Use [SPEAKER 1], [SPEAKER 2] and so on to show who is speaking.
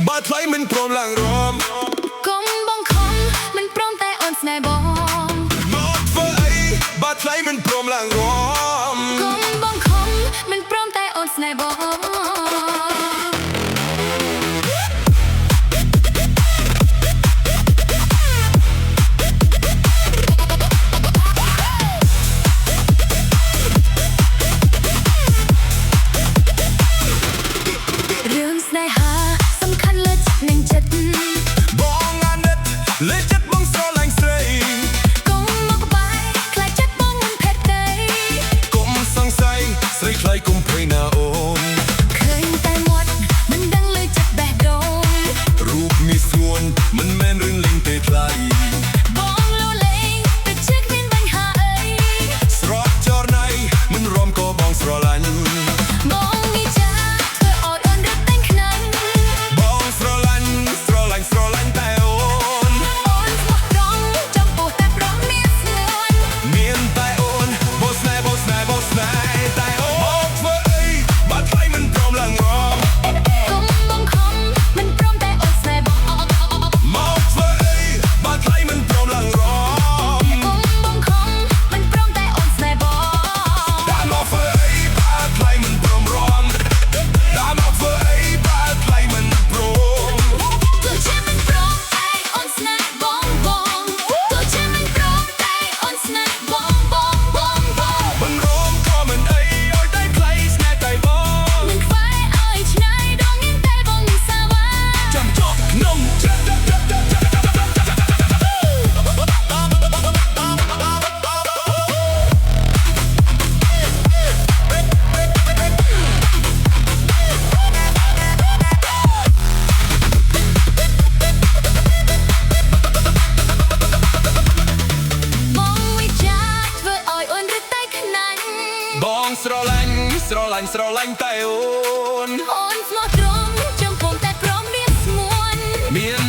[SPEAKER 1] បាត់ថ្លៃមិនព្រមឡើងរំ
[SPEAKER 2] កុំបងខំមិនព្រមតែអូនស្នេហ៍បង
[SPEAKER 1] មកធ្វើអីបាត់ថ្លៃមិនព្រមឡើងរំ
[SPEAKER 2] កុំបងខំមិនព្រមតែអូនស្នេហ៍បងរឿងស្នេហាសំខាន់លើចិត្តនឹងចិត្ត
[SPEAKER 1] បងអាណិតលើចិត្តបងស្រឡាញ់ស្រី
[SPEAKER 2] កុំមកក្បែរខ្លាចចិត្តបងមិនភេទទេ
[SPEAKER 1] កុំសង្ស័យស្រីថ្លៃកុំភ័យណាអូន
[SPEAKER 2] ឃើញតែមាត់មិនដឹងលើចិត្តបេះដូង
[SPEAKER 1] រូបងាយស្រួលមិនមែនរឿងលេងទេថ្លៃ
[SPEAKER 2] បងលូលេងតែជឿគ្មានបញ្ហាអី
[SPEAKER 1] ស្រស់ចរណៃមិនរំក៏បងស្រឡាញ់
[SPEAKER 2] បងនេះចាធ្វើឲ្យអូនរត់តែងខ្នាញ់
[SPEAKER 1] បងស្រឡាញ់តែអូន
[SPEAKER 2] អូនស្មោះត្រង់ចំពោះតែព្រមមានស្នួន
[SPEAKER 1] មានតែអូនបោស្នេហ៍តែអូនមកធ្វើអីបាត់ថ្លៃមិនព្រមឡើងរំ
[SPEAKER 2] កុំបងខំមិនព្រមតែអូនស្នេហ៍បង
[SPEAKER 1] មកធ្វើអីបាត់ថ្លៃមិនព្រមឡើងរំ
[SPEAKER 2] កុំបងខំមិនព្រមតែអូនស្នេហ៍បង
[SPEAKER 1] ដាក់មកធ្វើអីបាត់ថ្លៃមិនព្រមរំដាក់មកធ្វើអីបាត់ថ្លៃមិនព្រម
[SPEAKER 2] ទោះជាមិនព្រមតែអូនស្នេហ៍បងទោះជាមិនព្រមតែអូនស្នេហ៍បង
[SPEAKER 1] មិនរំក៏មិនអីឲ្យតែថ្លៃស្នេហ៍តែបង
[SPEAKER 2] មិនខ្វាយឲ្យឆ្ងាយដងញ៉ាំតែបងមិនសាវ៉ា
[SPEAKER 1] ចាំចប់ក្នុងចិត្ត
[SPEAKER 2] បងវិចារធ្វើឲ្យអូនរត់តែខ្នាញ់
[SPEAKER 1] បងស្រឡាញ់តែអូន
[SPEAKER 2] អូនស្មោះត្រង់ចំពោះតែព្រមមានស្មួន
[SPEAKER 1] មាន